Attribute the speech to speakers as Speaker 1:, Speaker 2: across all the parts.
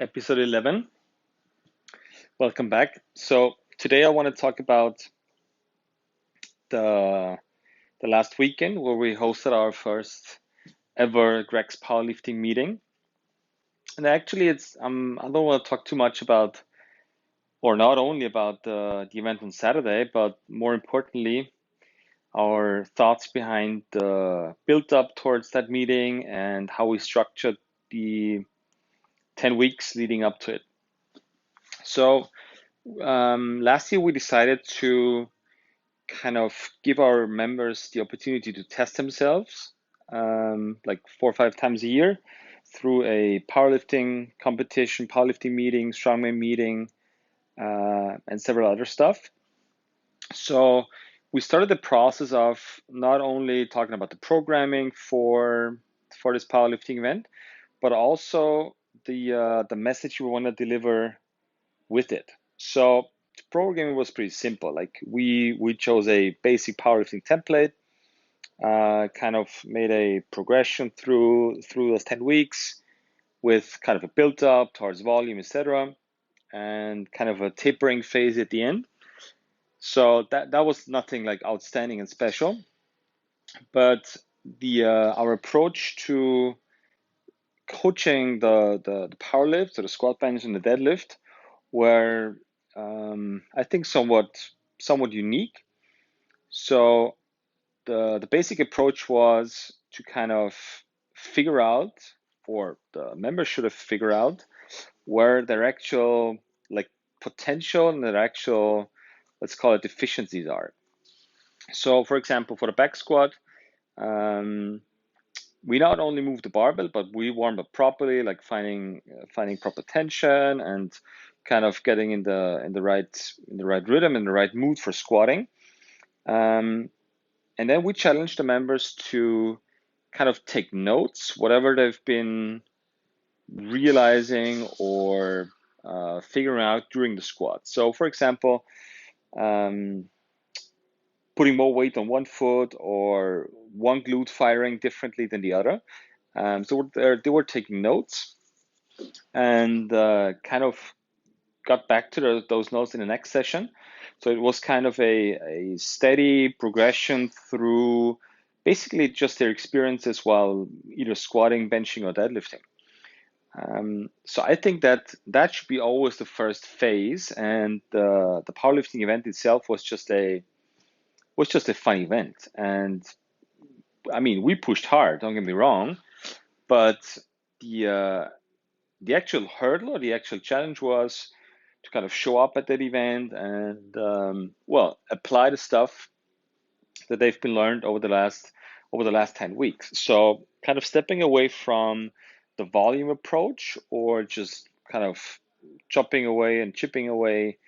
Speaker 1: Episode 11. Welcome back. So today I want to talk about the last weekend where we hosted our first ever Greg's Powerlifting meeting. And actually, I don't want to talk too much about, or not only about the event on Saturday, but more importantly, our thoughts behind the build up towards that meeting and how we structured the 10 weeks leading up to it. So last year we decided to kind of give our members the opportunity to test themselves like 4 or 5 times a year through a powerlifting competition, powerlifting meeting, strongman meeting, and several other stuff. So we started the process of not only talking about the programming for this powerlifting event, but also the message we want to deliver with it. So the programming was pretty simple. Like we chose a basic powerlifting template, kind of made a progression through those 10 weeks with kind of a build up towards volume, etc., and kind of a tapering phase at the end. So that was nothing like outstanding and special, but the our approach to coaching the power lift, so the squat, bench, and the deadlift, were I think somewhat unique. So the basic approach was to kind of figure out, or the members should have figured out, where their actual like potential and their actual, let's call it, deficiencies are. So for example, for the back squat, we not only move the barbell, but we warm up properly, like finding proper tension and kind of getting in the right rhythm, in the right mood for squatting. And then we challenge the members to kind of take notes, whatever they've been realizing or figuring out during the squat. So, for example, putting more weight on one foot or one glute firing differently than the other. So they were taking notes and kind of got back to those notes in the next session. So it was kind of a steady progression through basically just their experiences while either squatting, benching, or deadlifting. So I think that should be always the first phase, and the powerlifting event itself was just a fun event. And I mean, we pushed hard, don't get me wrong, but the actual hurdle or the actual challenge was to kind of show up at that event and apply the stuff that they've been learned over the last 10 weeks. So kind of stepping away from the volume approach, or just kind of chopping away and chipping away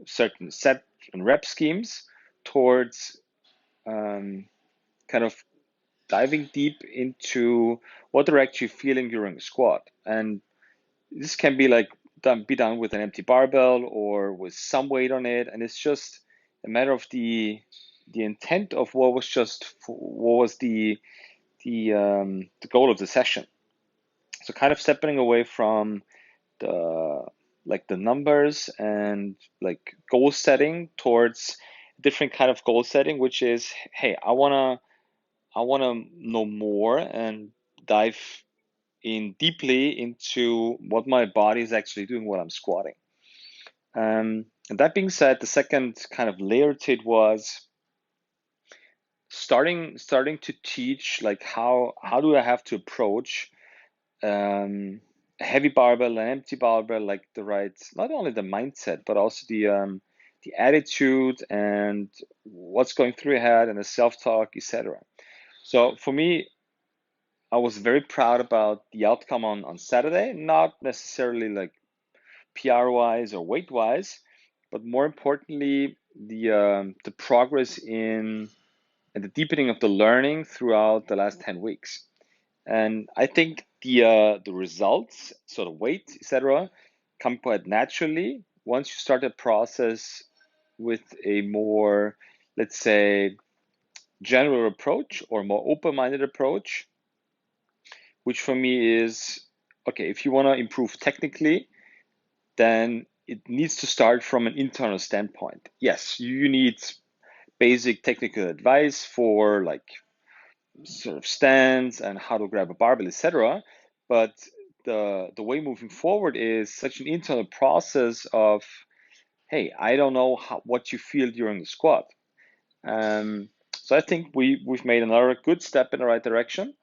Speaker 1: certain set and rep schemes, towards kind of diving deep into what they're actually feeling during a squat. And this can be like be done with an empty barbell or with some weight on it, and it's just a matter of the intent of what was the goal of the session. So kind of stepping away from the numbers and like goal setting, towards a different kind of goal setting, which is, hey, I wanna know more and dive in deeply into what my body is actually doing while I'm squatting. And that being said, the second kind of layer to it was starting to teach, like, how do I have to approach a heavy barbell, an empty barbell, like the right, not only the mindset, but also the attitude and what's going through your head and the self-talk, etc. So for me, I was very proud about the outcome on Saturday, not necessarily like PR wise or weight wise, but more importantly, the progress in and the deepening of the learning throughout the last 10 weeks. And I think the results, sort of weight, etc., come quite naturally once you start a process with a more, let's say, general approach or more open-minded approach, which for me is, okay, if you want to improve technically, then it needs to start from an internal standpoint. Yes, you need basic technical advice for like sort of stance and how to grab a barbell, etc. But the way moving forward is such an internal process of, hey, I don't know what you feel during the squat. So I think we've made another good step in the right direction.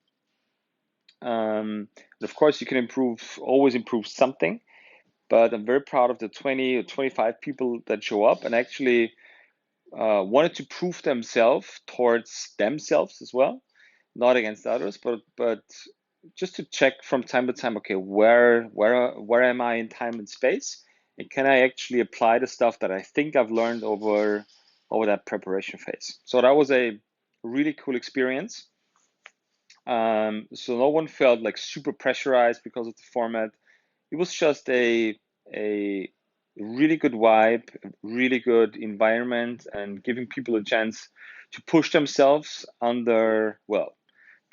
Speaker 1: And of course, you can always improve something. But I'm very proud of the 20 or 25 people that show up and actually wanted to prove themselves towards themselves as well, not against others, but just to check from time to time, okay, where am I in time and space, and can I actually apply the stuff that I think I've learned over that preparation phase. So that was a really cool experience. So no one felt like super pressurized because of the format. It was just a really good vibe, really good environment, and giving people a chance to push themselves under, well,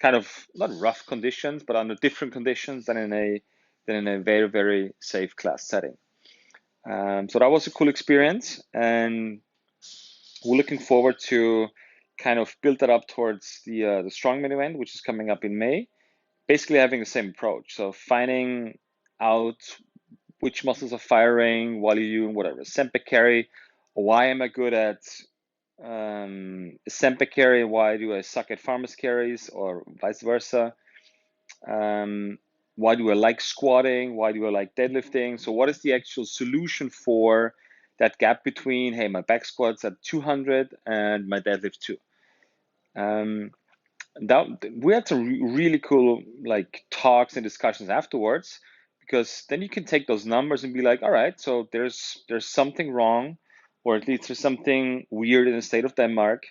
Speaker 1: kind of not rough conditions, but under different conditions than in a very, very safe class setting. So that was a cool experience, and we're looking forward to kind of build that up towards the strongman event, which is coming up in May. Basically having the same approach, so finding out which muscles are firing while you're doing whatever. Semper carry, why am I good at Semper carry? Why do I suck at farmer's carries, or vice versa? Why do I like squatting? Why do I like deadlifting? So what is the actual solution for that gap between, hey, my back squat's at 200 and my deadlift 2? That we had some really cool like talks and discussions afterwards, because then you can take those numbers and be like, all right, so there's something wrong, or at least there's something weird in the state of Denmark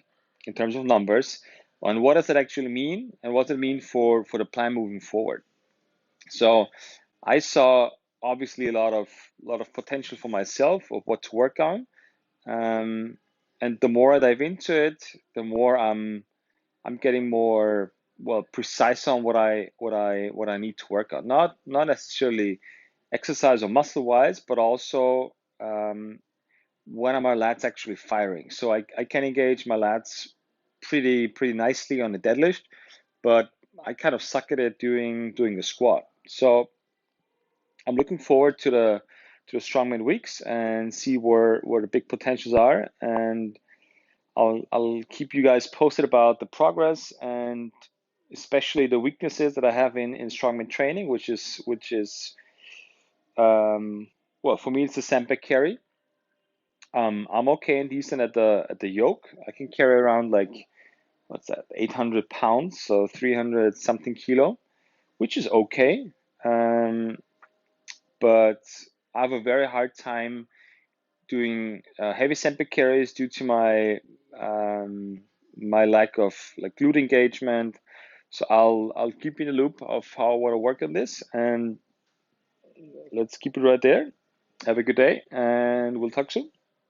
Speaker 1: in terms of numbers, and what does that actually mean, and what does it mean for the plan moving forward. So I saw obviously a lot of potential for myself of what to work on, and the more I dive into it, the more I'm getting more, well, precise on what I need to work on. Not necessarily exercise or muscle wise, but also when are my lats actually firing. So I can engage my lats pretty nicely on the deadlift, but I kind of suck at it doing the squat. So I'm looking forward to the strongman weeks and see where the big potentials are, and I'll keep you guys posted about the progress, and especially the weaknesses that I have in strongman training, which is well, for me it's the Semper carry. I'm okay and decent at the yoke. I can carry around like, what's that, 800 pounds, so 300 something kilo, which is okay. But I have a very hard time doing heavy Semper carries due to my lack of like glute engagement. So I'll keep you in the loop of how I want to work on this, and let's keep it right there. Have a good day, and we'll talk soon.